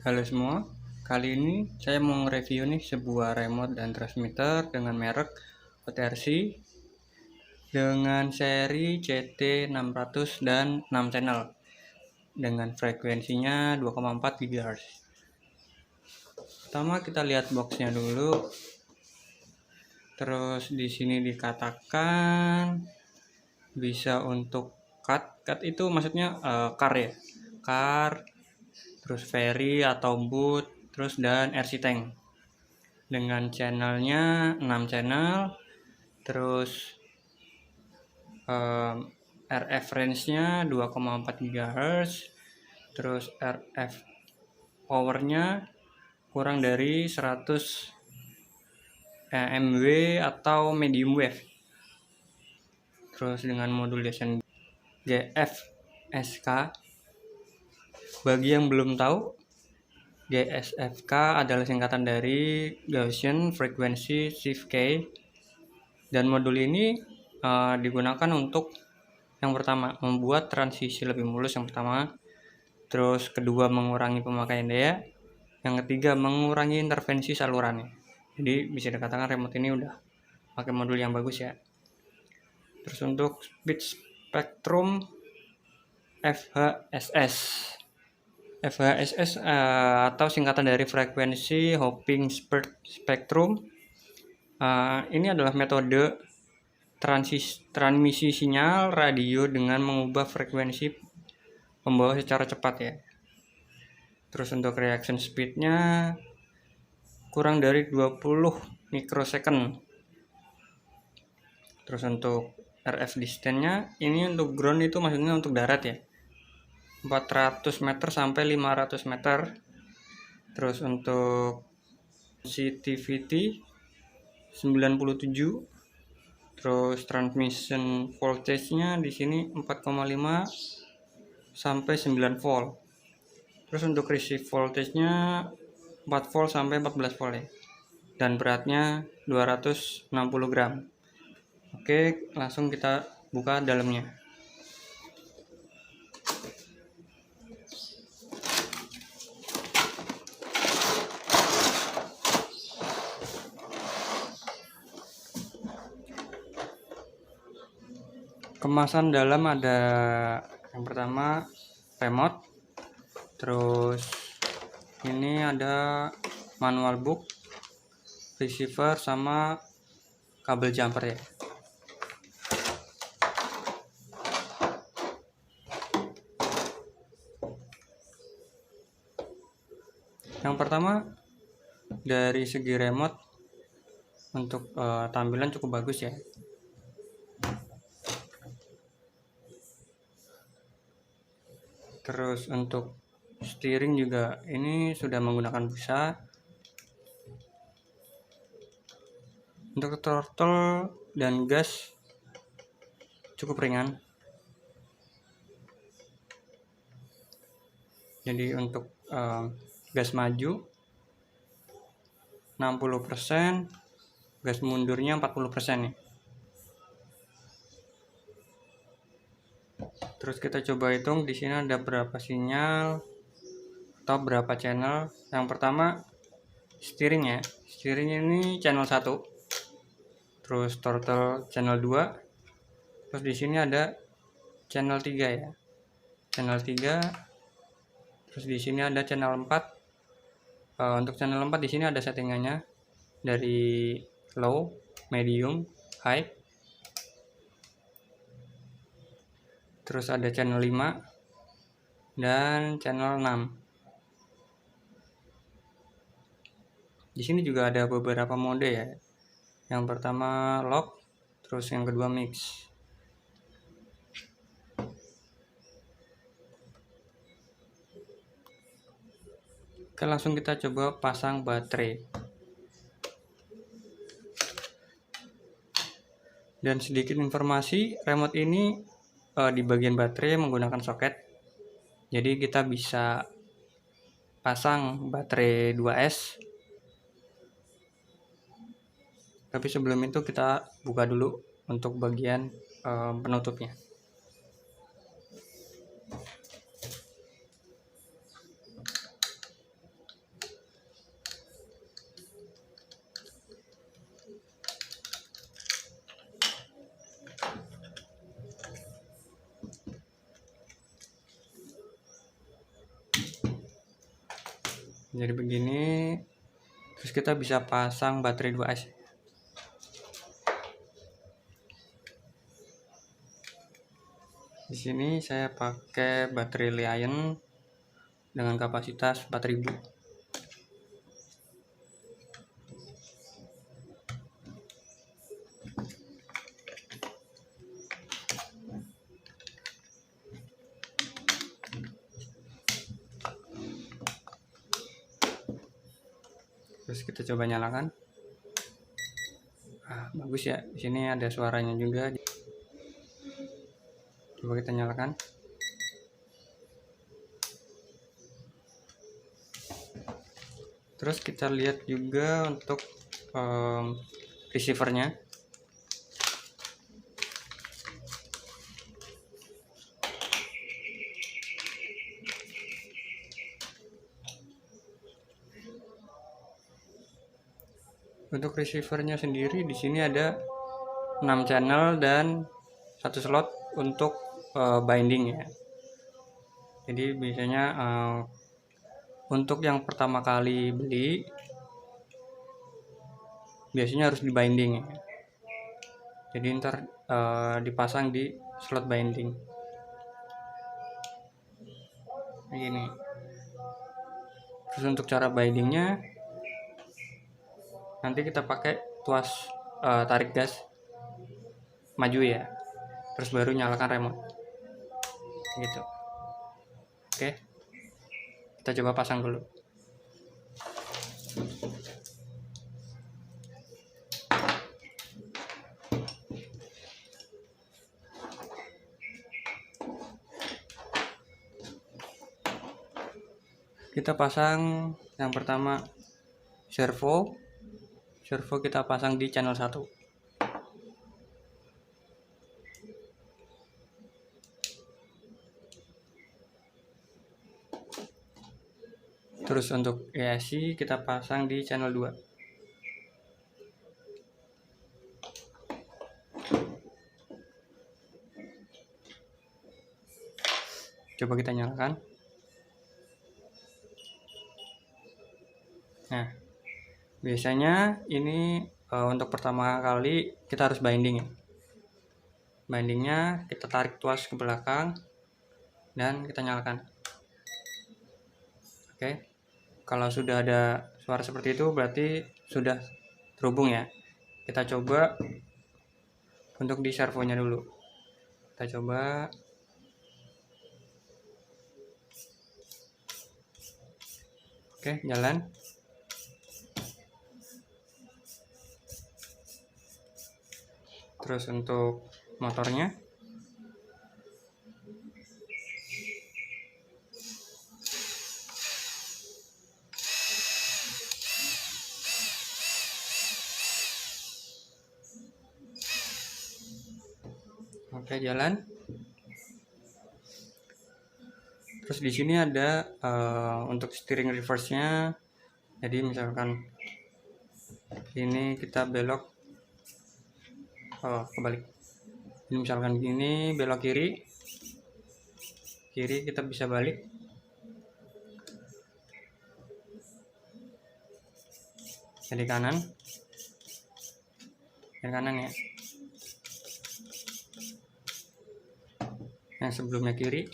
Halo semua, kali ini saya mau nge-review nih sebuah remote dan transmitter dengan merek OTRC dengan seri CT600 dan 6 channel dengan frekuensinya 2,4 GHz. Pertama kita lihat boxnya dulu. Terus di sini dikatakan bisa untuk cut itu maksudnya car ya, car, terus ferry atau boot, terus dan RC tank. Dengan channelnya 6 channel, terus RF range-nya 2,4 GHz, terus RF power-nya kurang dari 100 mW atau medium wave. Terus dengan modulation GFSK. Bagi yang belum tahu, GSFK adalah singkatan dari Gaussian Frequency Shift Key, dan modul ini digunakan untuk yang pertama membuat transisi lebih mulus, yang pertama, terus kedua mengurangi pemakaian daya, yang ketiga mengurangi intervensi salurannya. Jadi bisa dikatakan remote ini udah pakai modul yang bagus ya. Terus untuk speed spectrum FHSS. FHSS atau singkatan dari frekuensi hopping spectrum. Ini adalah metode transmisi sinyal radio dengan mengubah frekuensi pembawa secara cepat ya. Terus untuk reaction speednya kurang dari 20 mikrosecond. Terus untuk RF distance-nya, ini untuk ground itu maksudnya untuk darat ya, 400 meter sampai 500 meter. Terus untuk sensitivity 97. Terus transmission voltage-nya di sini 4,5 sampai 9 volt. Terus untuk receive voltage-nya 4 volt sampai 14 volt ya. Dan beratnya 260 gram. Oke, langsung kita buka dalamnya. Kemasan dalam ada yang pertama remote, terus ini ada manual book, receiver, sama kabel jumper ya. Yang pertama dari segi remote untuk tampilan cukup bagus ya. Terus untuk steering juga ini sudah menggunakan busa. Untuk throttle dan gas cukup ringan. Jadi untuk gas maju 60%, gas mundurnya 40% nih. Terus kita coba hitung di sini ada berapa sinyal atau berapa channel. Yang pertama steering ya. Steering ini channel 1. Terus throttle channel 2. Terus di sini ada channel 3 ya. Channel 3. Terus di sini ada channel 4. Untuk channel 4 di sini ada settingannya dari low, medium, high. Terus ada channel 5 dan channel 6. Di sini juga ada beberapa mode ya. Yang pertama lock, terus yang kedua mix. Oke, langsung kita coba pasang baterai. Dan sedikit informasi, remote ini di bagian baterai menggunakan soket. Jadi kita bisa pasang baterai 2S. Tapi sebelum itu kita buka dulu untuk bagian penutupnya. Jadi begini, terus kita bisa pasang baterai 2S. Di sini saya pakai baterai Lion dengan kapasitas 4000. Terus kita coba nyalakan. Bagus ya. Di sini ada suaranya juga. Coba kita nyalakan. Terus kita lihat juga untuk receivernya. Untuk receivernya sendiri di sini ada 6 channel dan 1 slot untuk binding ya. Jadi biasanya untuk yang pertama kali beli biasanya harus di binding ya. Jadi ntar dipasang di slot binding. Begini. Terus untuk cara bindingnya nanti kita pakai tuas tarik gas maju ya, terus baru nyalakan remote gitu. Oke, kita coba pasang dulu. Kita pasang yang pertama servo kita pasang di channel 1. Terus untuk ESC kita pasang di channel 2. Coba kita nyalakan. Nah, biasanya ini untuk pertama kali kita harus binding ya. Bindingnya kita tarik tuas ke belakang dan kita nyalakan. Oke, kalau sudah ada suara seperti itu berarti sudah terhubung ya. Kita coba untuk di servonya dulu. Kita coba. Oke, jalan. Terus untuk motornya oke, jalan. Terus di sini ada untuk steering reverse-nya. Jadi misalkan ini kita belok kebalik. Ini misalkan gini belok kiri kita bisa balik. Jadi kanan ya. Yang sebelumnya kiri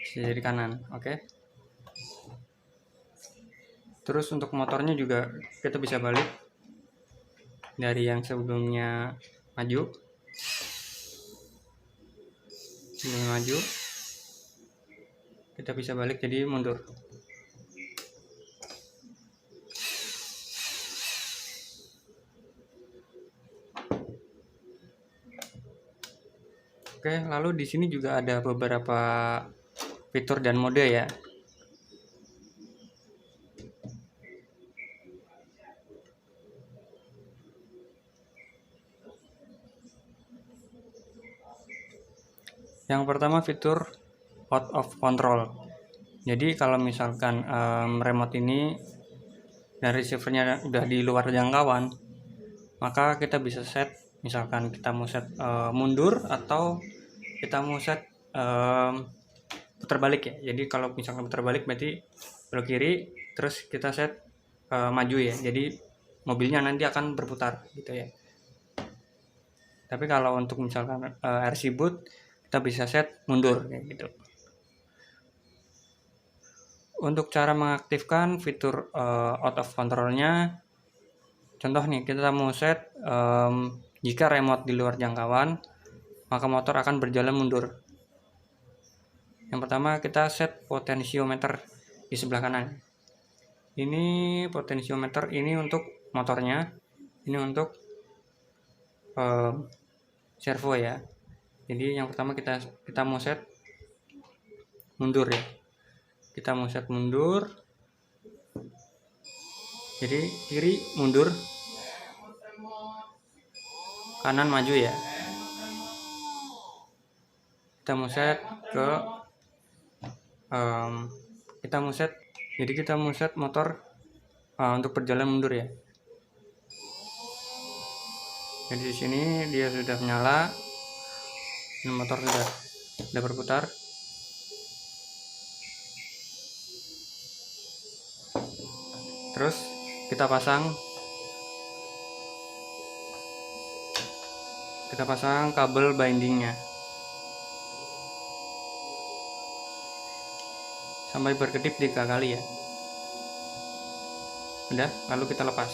bisa jadi kanan. Oke. Terus untuk motornya juga kita bisa balik dari yang sebelumnya maju, kita bisa balik jadi mundur. Oke, lalu di sini juga ada beberapa fitur dan mode ya. Yang pertama fitur out of control. Jadi kalau misalkan remote ini dan receivernya udah di luar jangkauan, maka kita bisa set, misalkan kita mau set mundur atau kita mau set putar balik ya. Jadi kalau misalkan putar balik berarti belok kiri, terus kita set maju ya. Jadi mobilnya nanti akan berputar gitu ya. Tapi kalau untuk misalkan RC boot, kita bisa set mundur kayak gitu. Untuk cara mengaktifkan fitur out of control-nya, contoh nih kita mau set jika remote di luar jangkauan, maka motor akan berjalan mundur. Yang pertama kita set potensiometer di sebelah kanan. Ini potensiometer ini untuk motornya, ini untuk servo ya. Jadi yang pertama kita mau set mundur ya. Kita mau set mundur. Jadi kiri mundur, kanan maju ya. Kita mau set ke jadi kita mau set motor untuk berjalan mundur ya. Jadi di sini dia sudah menyala, dan motor sudah berputar. Terus kita pasang kabel bindingnya sampai berkedip 3 kali ya. Udah, lalu kita lepas.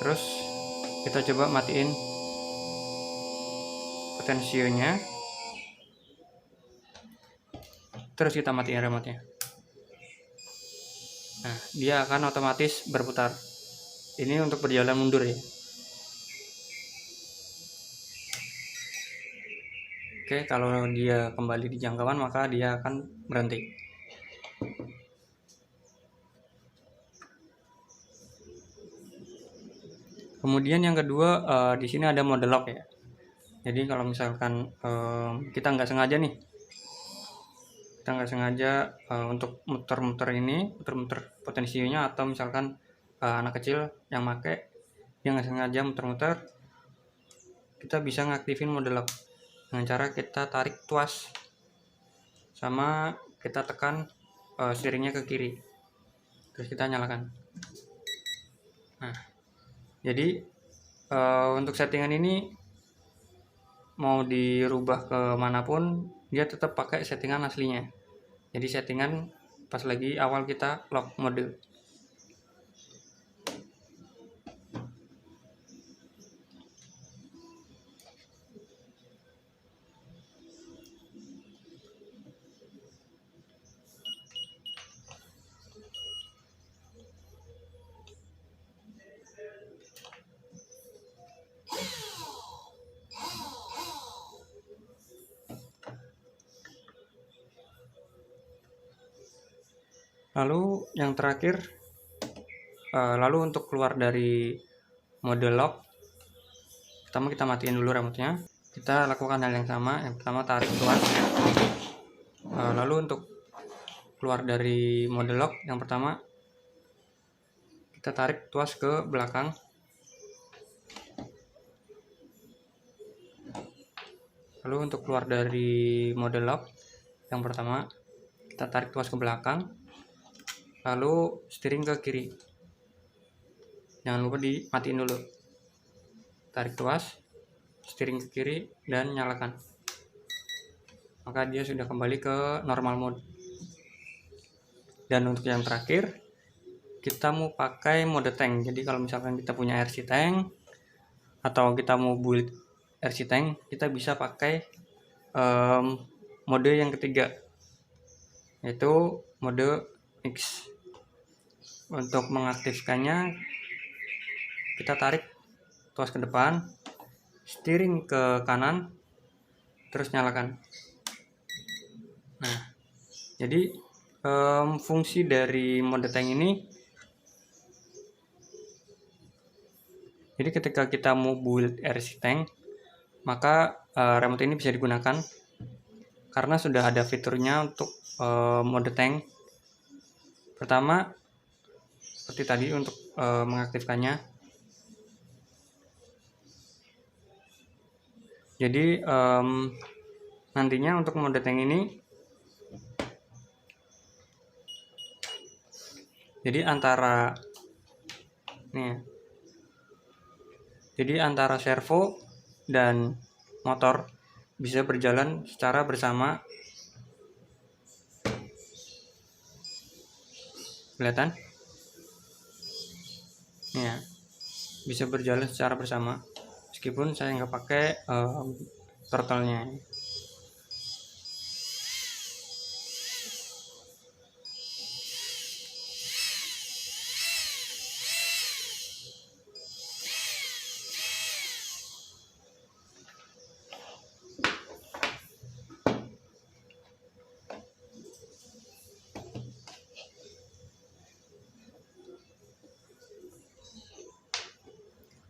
Terus kita coba matiin potensionya. Terus kita matiin remote-nya. Nah, dia akan otomatis berputar. Ini untuk berjalan mundur ya. Oke, kalau dia kembali di jangkauan maka dia akan berhenti. Kemudian yang kedua, di sini ada mode lock ya. Jadi kalau misalkan kita nggak sengaja untuk muter-muter potensinya, atau misalkan anak kecil yang make dia nggak sengaja muter-muter, kita bisa ngaktifin mode lock dengan cara kita tarik tuas sama kita tekan steeringnya ke kiri, terus kita nyalakan. Nah, jadi untuk settingan ini mau dirubah ke manapun dia tetap pakai settingan aslinya. Jadi settingan pas lagi awal kita lock mode. Lalu yang terakhir, lalu untuk keluar dari mode lock, pertama kita matiin dulu remote-nya. Kita lakukan hal yang sama. Yang pertama tarik tuas. Lalu untuk keluar dari mode lock, yang pertama kita tarik tuas ke belakang. Lalu untuk keluar dari mode lock, yang pertama kita tarik tuas ke belakang, lalu steering ke kiri. Jangan lupa dimatiin dulu. Tarik tuas, steering ke kiri, dan nyalakan. Maka dia sudah kembali ke normal mode. Dan untuk yang terakhir, kita mau pakai mode tank. Jadi kalau misalkan kita punya RC tank atau kita mau build RC tank, kita bisa pakai mode yang ketiga, yaitu mode mix. Untuk mengaktifkannya, kita tarik tuas ke depan, steering ke kanan, terus nyalakan. Nah, jadi fungsi dari mode tank ini, jadi ketika kita mau build RC tank, maka remote ini bisa digunakan karena sudah ada fiturnya untuk mode tank. Pertama, seperti tadi untuk mengaktifkannya. Jadi nantinya untuk mode tank ini Jadi antara servo dan motor bisa berjalan secara bersama. Kelihatan? Ya, bisa berjalan secara bersama. Meskipun saya nggak pakai throttle-nya.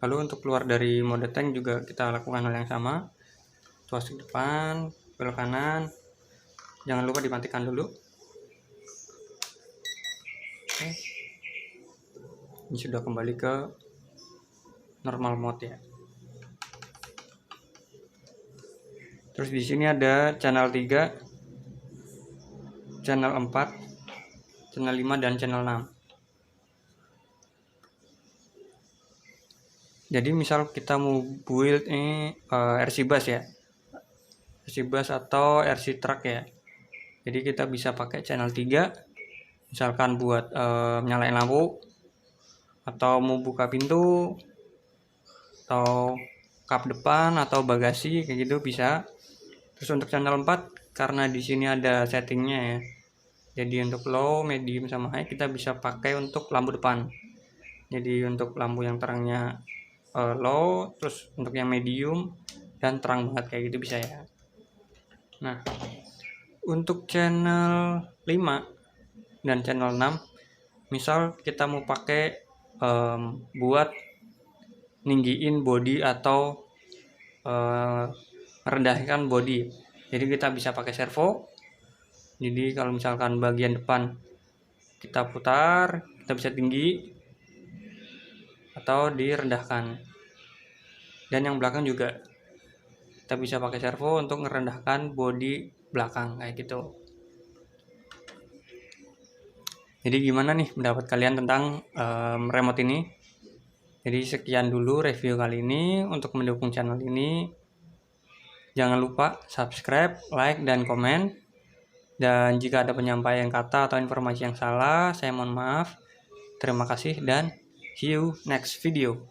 Lalu untuk keluar dari mode tank juga kita lakukan hal yang sama. Tuas ke depan, belok kanan. Jangan lupa dimatikan dulu. Oke. Ini sudah kembali ke normal mode ya. Terus di sini ada channel 3, channel 4, channel 5 dan channel 6. Jadi misal kita mau build ini RC bus ya, RC bus atau RC truck ya. Jadi kita bisa pakai channel 3, misalkan buat nyalain lampu, atau mau buka pintu, atau kap depan atau bagasi kayak gitu bisa. Terus untuk channel 4 karena di sini ada settingnya ya. Jadi untuk low, medium sama high kita bisa pakai untuk lampu depan. Jadi untuk lampu yang terangnya low, terus untuk yang medium dan terang banget kayak gitu bisa ya. Nah, untuk channel 5 dan channel 6 misal kita mau pakai buat ninggiin body atau merendahkan body. Jadi kita bisa pakai servo. Jadi kalau misalkan bagian depan kita putar, kita bisa tinggi atau direndahkan. Dan yang belakang juga kita bisa pakai servo untuk merendahkan bodi belakang kayak gitu. Jadi gimana nih pendapat kalian tentang remote ini? Jadi sekian dulu review kali ini. Untuk mendukung channel ini jangan lupa subscribe, like, dan komen. Dan jika ada penyampaian kata atau informasi yang salah, saya mohon maaf. Terima kasih dan see you next video.